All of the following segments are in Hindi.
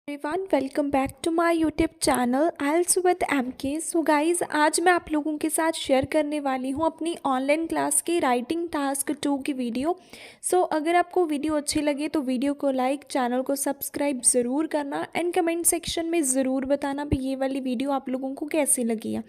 Everyone welcome back to my YouTube channel IELTS with MK. So guys, आज मैं आप लोगों के साथ शेयर करने वाली हूँ अपनी ऑनलाइन क्लास की राइटिंग टास्क 2 की वीडियो। अगर आपको वीडियो अच्छी लगे तो वीडियो को लाइक, चैनल को सब्सक्राइब ज़रूर करना एंड कमेंट सेक्शन में ज़रूर बताना भी ये वाली वीडियो आप लोगों को कैसी लगी है।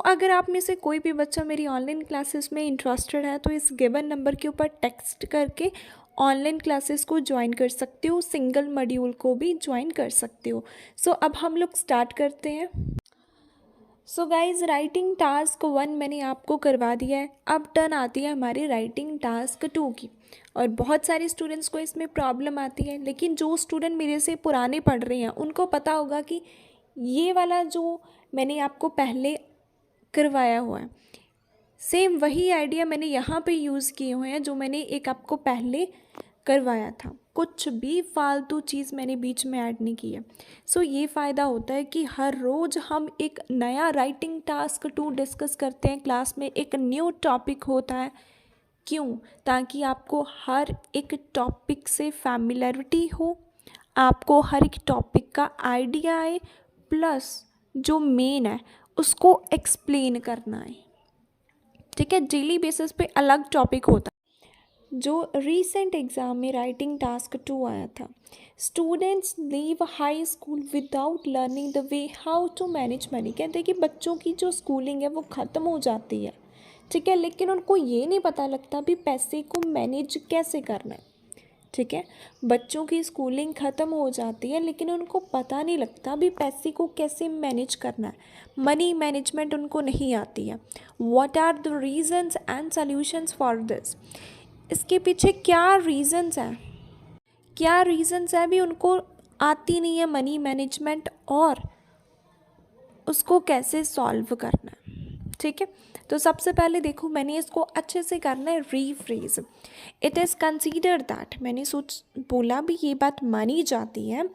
अगर आप में से कोई भी बच्चा मेरी ऑनलाइन क्लासेस में इंटरेस्टेड है तो इस गिवन नंबर के ऊपर टेक्स्ट करके ऑनलाइन क्लासेस को ज्वाइन कर सकते हो, सिंगल मॉड्यूल को भी ज्वाइन कर सकते हो। अब हम लोग स्टार्ट करते हैं। गाइज, राइटिंग टास्क 1 मैंने आपको करवा दिया है। अब टर्न आती है हमारी राइटिंग टास्क 2 की। और बहुत सारे स्टूडेंट्स को इसमें प्रॉब्लम आती है, लेकिन जो स्टूडेंट मेरे से पुराने पढ़ रहे हैं उनको पता होगा कि ये वाला जो मैंने आपको पहले करवाया हुआ है, सेम वही आइडिया मैंने यहाँ पे यूज़ किए हुए हैं जो मैंने एक आपको पहले करवाया था। कुछ भी फालतू चीज़ मैंने बीच में ऐड नहीं की है। ये फ़ायदा होता है कि हर रोज़ हम एक नया राइटिंग टास्क 2 डिस्कस करते हैं क्लास में, एक न्यू टॉपिक होता है। क्यों? ताकि आपको हर एक टॉपिक से फैमिलैरिटी हो, आपको हर एक टॉपिक का आइडिया आए, प्लस जो मेन है उसको एक्सप्लेन करना है। ठीक है, डेली बेसिस पे अलग टॉपिक होता है। जो रीसेंट एग्ज़ाम में राइटिंग टास्क 2 आया था, students leave high school without learning the way how to manage money. कहते हैं कि बच्चों की जो स्कूलिंग है वो ख़त्म हो जाती है, ठीक है, लेकिन उनको ये नहीं पता लगता भी पैसे को मैनेज कैसे करना है। ठीक है, बच्चों की स्कूलिंग ख़त्म हो जाती है लेकिन उनको पता नहीं लगता भी पैसे को कैसे मैनेज करना है, मनी मैनेजमेंट उनको नहीं आती है। What are the reasons and solutions for this? इसके पीछे क्या रीजंस हैं, क्या रीजंस है भी उनको आती नहीं है मनी मैनेजमेंट, और उसको कैसे सॉल्व करना है। ठीक है, तो सबसे पहले देखो, मैंने इसको अच्छे से करना है rephrase. It is consider that, मैंने बोला भी ये बात मानी जाती है,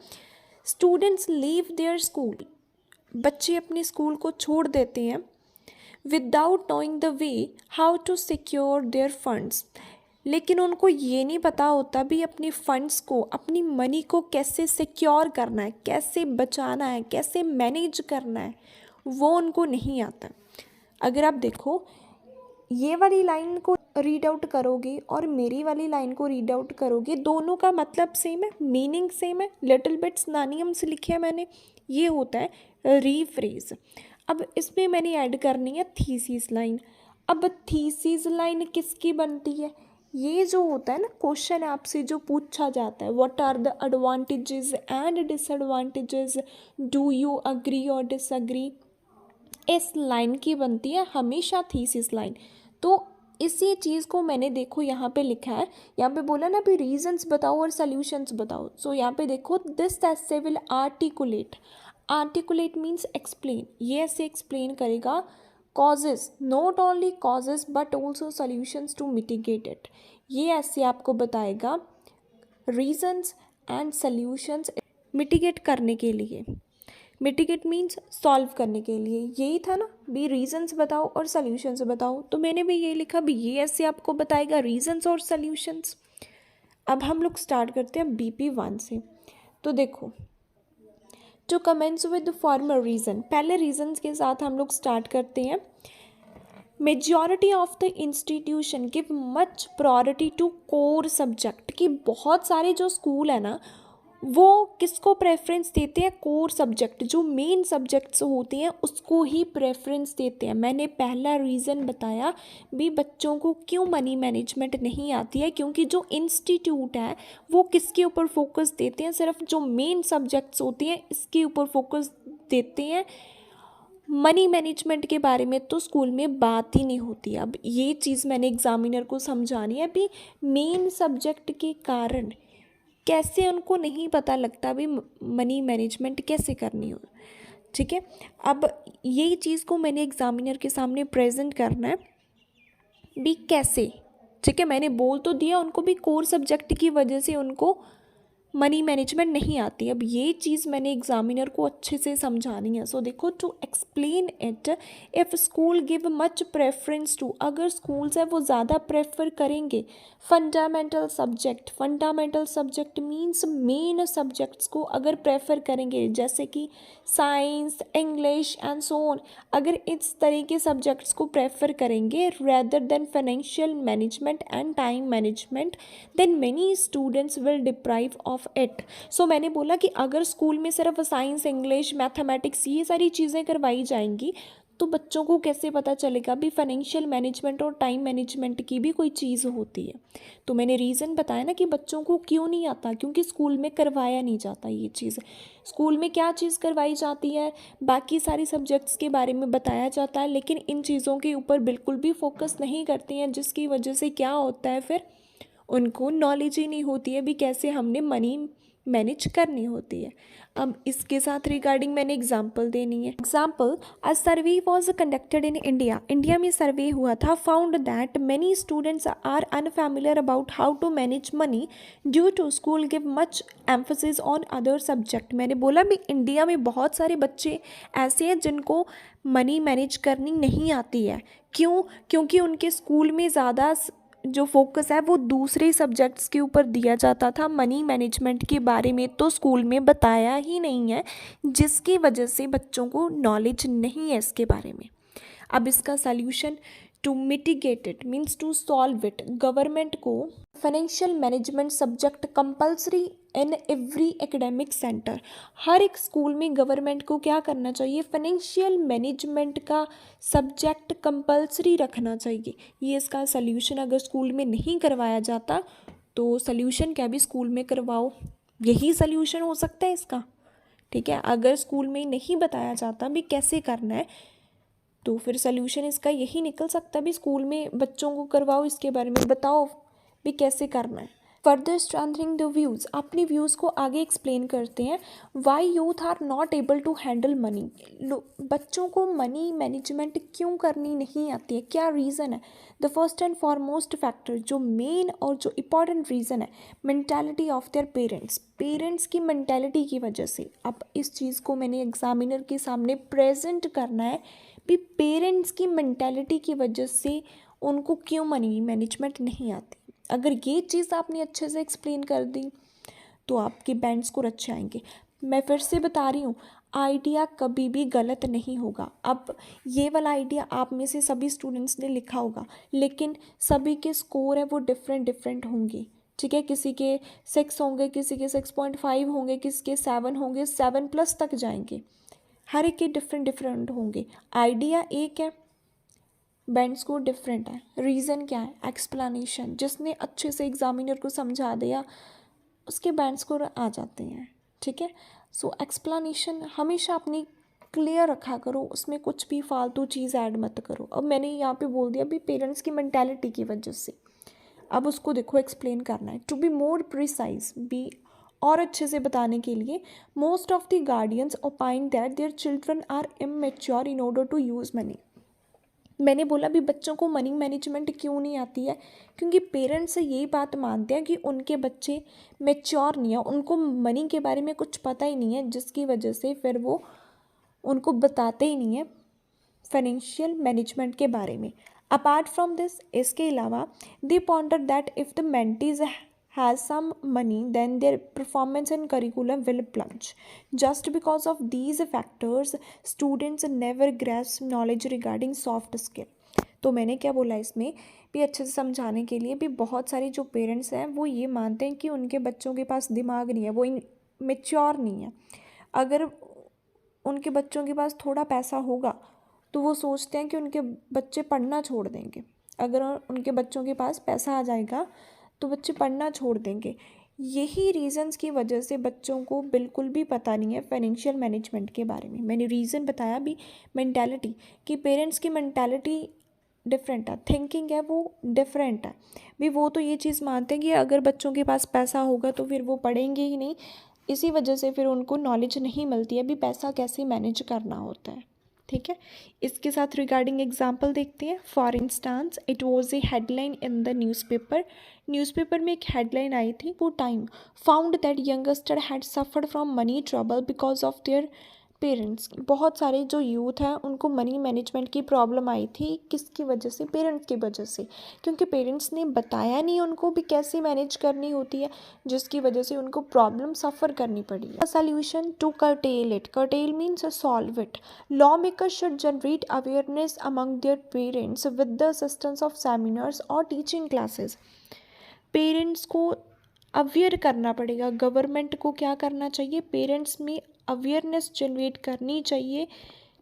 स्टूडेंट्स लीव देयर स्कूल, बच्चे अपने स्कूल को छोड़ देते हैं, without knowing the way how to secure their funds, लेकिन उनको ये नहीं पता होता भी अपने फंड्स को, अपनी मनी को कैसे सिक्योर करना है, कैसे बचाना है, कैसे मैनेज करना है, वो उनको नहीं आता। अगर आप देखो, ये वाली लाइन को रीड आउट करोगे और मेरी वाली लाइन को रीड आउट करोगे, दोनों का मतलब सेम है, मीनिंग सेम है, लिटिल बिट सिनोनिम्स लिखे हैं मैंने। ये होता है रीफ्रेज। अब इसमें मैंने ऐड करनी है थीसिस लाइन। अब थीसिस लाइन किसकी बनती है? ये जो होता है ना, क्वेश्चन आपसे जो पूछा जाता है, what are the advantages and disadvantages, do you agree or disagree, इस लाइन की बनती है हमेशा थीसिस लाइन। तो इसी चीज़ को मैंने देखो यहाँ पे लिखा है, यहाँ पे बोला ना भी रीजंस बताओ और सॉल्यूशंस बताओ। यहाँ पे देखो, this essay will articulate, articulate means explain, ये ऐसे एक्सप्लेन करेगा causes, not only causes but also solutions to mitigate it. ये ऐसे आपको बताएगा रीजंस एंड सॉल्यूशंस मिटिगेट करने के लिए। मिटिगेट मीन्स सॉल्व करने के लिए, यही था ना भी, रीजंस बताओ और सॉल्यूशंस बताओ। तो मैंने भी ये लिखा भी, ये ऐसे आपको बताएगा रीजंस और सॉल्यूशंस। अब हम लोग स्टार्ट करते हैं BP1 से। तो देखो, to commence with the formal reason, पहले रीजंस के साथ हम लोग स्टार्ट करते हैं। Majority of the institution give much priority to core subject, कि बहुत सारे जो स्कूल है ना वो किसको प्रेफरेंस देते हैं? कोर सब्जेक्ट, जो मेन सब्जेक्ट्स होते हैं उसको ही प्रेफरेंस देते हैं। मैंने पहला रीज़न बताया भी बच्चों को क्यों मनी मैनेजमेंट नहीं आती है, क्योंकि जो इंस्टीट्यूट है वो किसके ऊपर फोकस देते हैं? सिर्फ जो मेन सब्जेक्ट्स होती हैं इसके ऊपर फोकस देते हैं। मनी मैनेजमेंट के बारे में तो स्कूल में बात ही नहीं होती। अब ये चीज़ मैंने एग्जामिनर को समझानी है भी, मेन सब्जेक्ट के कारण कैसे उनको नहीं पता लगता भी मनी मैनेजमेंट कैसे करनी हो। ठीक है, अब यही चीज़ को मैंने एग्जामिनर के सामने प्रेजेंट करना है भी कैसे। ठीक है, मैंने बोल तो दिया उनको भी, कोर सब्जेक्ट की वजह से उनको मनी मैनेजमेंट नहीं आती। अब ये चीज़ मैंने एग्जामिनर को अच्छे से समझानी है। सो देखो, to explain it, if school give much preference to, अगर स्कूल्स है वो ज़्यादा प्रेफर करेंगे fundamental subject means main subjects को अगर प्रेफर करेंगे, जैसे कि science, English and so on, अगर इस तरह के सब्जेक्ट्स को प्रेफर करेंगे rather than financial management and time management, then many students will deprive of it. So मैंने बोला कि अगर स्कूल में सिर्फ साइंस, इंग्लिश, मैथमेटिक्स ये सारी चीज़ें करवाई जाएंगी तो बच्चों को कैसे पता चलेगा भी फाइनेंशियल मैनेजमेंट और टाइम मैनेजमेंट की भी कोई चीज़ होती है। तो मैंने रीज़न बताया ना कि बच्चों को क्यों नहीं आता, क्योंकि स्कूल में करवाया नहीं जाता ये चीज़। स्कूल में क्या चीज़ करवाई जाती है, बाकी सारी सब्जेक्ट्स के बारे में बताया जाता है, लेकिन इन चीज़ों के ऊपर बिल्कुल भी फोकस नहीं करती हैं, जिसकी वजह से क्या होता है, फिर उनको नॉलेज ही नहीं होती है भी कैसे हमने मनी मैनेज करनी होती है। अब इसके साथ रिगार्डिंग मैंने एग्जाम्पल देनी है। Example, a survey was conducted in India, India में सर्वे हुआ था, found that many students are unfamiliar about how to manage money due to school give much emphasis on other subject. मैंने बोला भी इंडिया में बहुत सारे बच्चे ऐसे हैं जिनको मनी मैनेज करनी नहीं आती है। क्यों? क्योंकि उनके स्कूल में ज़्यादा जो फोकस है वो दूसरे सब्जेक्ट्स के ऊपर दिया जाता था, मनी मैनेजमेंट के बारे में तो स्कूल में बताया ही नहीं है, जिसकी वजह से बच्चों को नॉलेज नहीं है इसके बारे में। अब इसका solution, to mitigate it means to solve it, government को financial management subject compulsory in every academic centre, हर एक स्कूल में गवर्नमेंट को क्या करना चाहिए, फाइनेंशियल मैनेजमेंट का सब्जेक्ट कंपल्सरी रखना चाहिए। ये इसका सल्यूशन, अगर स्कूल में नहीं करवाया जाता तो सल्यूशन क्या, भी स्कूल में करवाओ, यही सल्यूशन हो सकता है इसका। ठीक है, अगर स्कूल में नहीं बताया जाता भी कैसे करना है तो फिर सल्यूशन इसका यही निकल सकता है भी स्कूल में बच्चों को करवाओ, इसके बारे में बताओ भी कैसे करना है। फर्दर स्ट्रेंथनिंग द व्यूज़, अपनी व्यूज़ को आगे एक्सप्लेन करते हैं। Why youth are not able to handle money, बच्चों को मनी मैनेजमेंट क्यों करनी नहीं आती है, क्या रीज़न है। The first and foremost factor, जो मेन और जो इम्पॉर्टेंट रीज़न है, mentality of their parents, parents की मैंटेलिटी की वजह से। अब इस चीज़ को मैंने एग्जामिनर के सामने प्रेजेंट करना है भी पेरेंट्स की मैंटेलिटी की वजह से उनको क्यों मनी मैनेजमेंट नहीं आती। अगर ये चीज़ आपने अच्छे से एक्सप्लेन कर दी तो आपके बैंड स्कोर अच्छे आएंगे। मैं फिर से बता रही हूँ, आइडिया कभी भी गलत नहीं होगा। अब ये वाला आइडिया आप में से सभी स्टूडेंट्स ने लिखा होगा, लेकिन सभी के स्कोर है वो डिफरेंट होंगे। ठीक है, किसी के 6 होंगे, किसी के 6.5 होंगे, किसी के 7 होंगे, 7+ तक जाएंगे, हर एक के डिफरेंट होंगे। आइडिया एक है, बैंड स्कोर डिफरेंट है। रीज़न क्या है, एक्सप्लेनेशन, जिसने अच्छे से एग्जामिनर को समझा दिया उसके बैंड स्कोर आ जाते हैं। ठीक है, सो एक्सप्लेनेशन हमेशा अपनी क्लियर रखा करो, उसमें कुछ भी फालतू चीज़ ऐड मत करो। अब मैंने यहाँ पे बोल दिया भी पेरेंट्स की मेंटालिटी की वजह से, अब उसको देखो एक्सप्लेन करना है। To be more precise, be और अच्छे से बताने के लिए, most of the guardians opine that their children are immature in order to use money. मैंने बोला भी बच्चों को मनी मैनेजमेंट क्यों नहीं आती है, क्योंकि पेरेंट्स यही बात मानते हैं कि उनके बच्चे मेच्योर नहीं है, उनको मनी के बारे में कुछ पता ही नहीं है, जिसकी वजह से फिर वो उनको बताते ही नहीं है फाइनेंशियल मैनेजमेंट के बारे में। अपार्ट फ्रॉम दिस, इसके अलावा they ponder that if the mentees has some money then their performance and curriculum will plunge. Just because of these factors students never grasp knowledge regarding soft skill. तो मैंने क्या बोला इसमें भी अच्छे से समझाने के लिए भी, बहुत सारे जो पेरेंट्स हैं वो ये मानते हैं कि उनके बच्चों के पास दिमाग नहीं है, वो मेच्योर नहीं है। अगर उनके बच्चों के पास थोड़ा पैसा होगा तो वो सोचते हैं कि उनके बच्चे पढ़ना छोड़ देंगे। अगर उनके बच्चों के पास पैसा आ जाएगा तो बच्चे पढ़ना छोड़ देंगे। यही रीज़न्स की वजह से बच्चों को बिल्कुल भी पता नहीं है फाइनेंशियल मैनेजमेंट के बारे में। मैंने रीज़न बताया भी, मेंटालिटी, कि पेरेंट्स की मेंटालिटी डिफरेंट है, थिंकिंग है वो डिफरेंट है भी। वो तो ये चीज़ मानते हैं कि अगर बच्चों के पास पैसा होगा तो फिर वो पढ़ेंगे ही नहीं, इसी वजह से फिर उनको नॉलेज नहीं मिलती है भी पैसा कैसे मैनेज करना होता है। ठीक है। इसके साथ रिगार्डिंग एग्जाम्पल देखते हैं। For instance it was a headline in the newspaper में एक हेडलाइन आई थी, वो time found that youngster had suffered from money trouble because of their parents. बहुत सारे जो यूथ हैं उनको मनी मैनेजमेंट की प्रॉब्लम आई थी, किसकी वजह से? पेरेंट्स की वजह से, क्योंकि पेरेंट्स ने बताया नहीं उनको भी कैसे मैनेज करनी होती है, जिसकी वजह से उनको प्रॉब्लम सफ़र करनी पड़ी है। Solution to curtail it, curtail means solve it. Law makers should generate awareness among their parents with the assistance of seminars और टीचिंग क्लासेस। पेरेंट्स को अवेयर करना पड़ेगा। गवर्नमेंट को क्या करना चाहिए? पेरेंट्स में अवेयरनेस जनरेट करनी चाहिए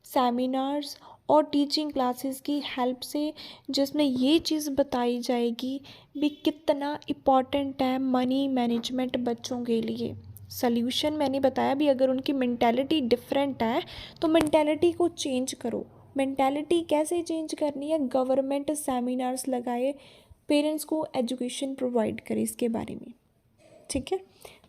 सेमिनार्स और टीचिंग क्लासेस की हेल्प से, जिसमें ये चीज़ बताई जाएगी भी कितना इम्पॉर्टेंट है मनी मैनेजमेंट बच्चों के लिए। सल्यूशन मैंने बताया भी, अगर उनकी मेंटालिटी डिफरेंट है तो मेंटालिटी को चेंज करो। मेंटालिटी कैसे चेंज करनी है? गवर्नमेंट सेमिनार्स लगाए, पेरेंट्स को एजुकेशन प्रोवाइड करे इसके बारे में, ठीक है।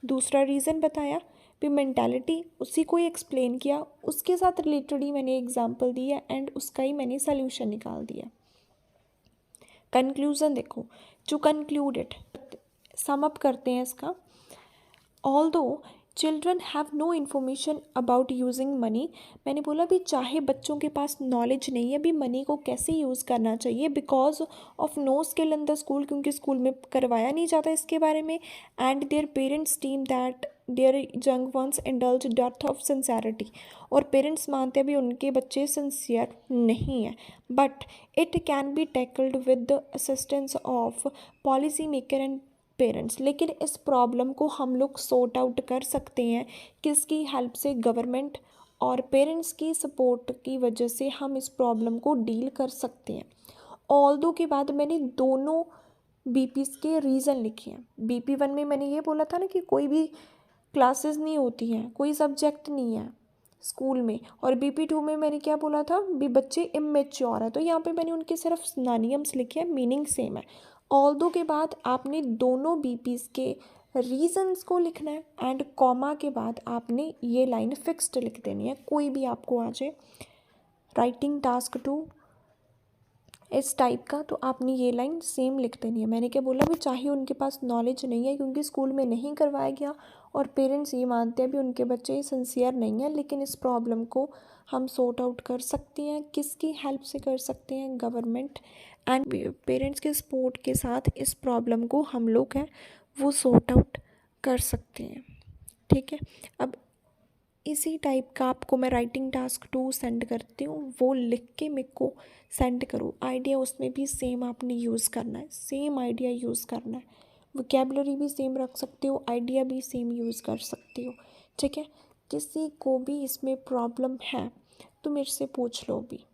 दूसरा रीज़न बताया भी मेंटालिटी, उसी को ही एक्सप्लेन किया, उसके साथ रिलेटेड ही मैंने एग्जांपल दिया एंड उसका ही मैंने सल्यूशन निकाल दिया। कंक्लूज़न देखो, to conclude it, sum up करते हैं इसका। Although children have no information about using money, मैंने बोला भी चाहे बच्चों के पास नॉलेज नहीं है भी मनी को कैसे यूज़ करना चाहिए, because of no skill in the school, क्योंकि स्कूल में करवाया नहीं जाता इसके बारे में। And their parents deem that their young ones indulge depth of sincerity, और पेरेंट्स मानते हैं भी उनके बच्चे सिंसियर नहीं है। But it can be tackled with the assistance of policy maker and parents, लेकिन इस प्रॉब्लम को हम लोग सॉर्ट आउट कर सकते हैं किसकी हेल्प से? गवर्नमेंट और पेरेंट्स की सपोर्ट की वजह से हम इस प्रॉब्लम को डील कर सकते हैं। ऑल्दो के बाद मैंने दोनों बीपीस के रीज़न लिखे हैं। बीपी 1 में मैंने ये बोला था ना कि कोई भी क्लासेस नहीं होती हैं, कोई सब्जेक्ट नहीं है स्कूल में, और बीपी 2 में मैंने क्या बोला था भी बच्चे इमेच्योर है, तो यहाँ पे मैंने उनके सिर्फ सिनोनिम्स लिखे हैं, मीनिंग सेम है। ऑल्दो के बाद आपने दोनों बीपीस के रीजंस को लिखना है एंड कॉमा के बाद आपने ये लाइन फिक्स्ड लिख देनी है, कोई भी आपको आ जाए। राइटिंग टास्क 2 इस टाइप का, तो आपने ये लाइन सेम लिख देनी है। मैंने क्या बोला भी चाहे उनके पास नॉलेज नहीं है क्योंकि स्कूल में नहीं करवाया गया, और पेरेंट्स ये मानते हैं भी उनके बच्चे सिंसियर नहीं हैं, लेकिन इस प्रॉब्लम को हम सॉर्ट आउट कर सकते हैं। किसकी हेल्प से कर सकते हैं? गवर्नमेंट एंड पेरेंट्स के सपोर्ट के साथ इस प्रॉब्लम को हम लोग हैं वो सॉर्ट आउट कर सकते हैं, ठीक है। अब इसी टाइप का आपको मैं राइटिंग टास्क 2 सेंड करती हूँ, वो लिख के मेरे को सेंड करो। आइडिया उसमें भी सेम आपने यूज़ करना है, सेम आइडिया यूज़ करना है, वोकैबुलरी भी सेम रख सकते हो, आइडिया भी सेम यूज़ कर सकते हो, ठीक है। किसी को भी इसमें प्रॉब्लम है तो मेरे से पूछ लो भी।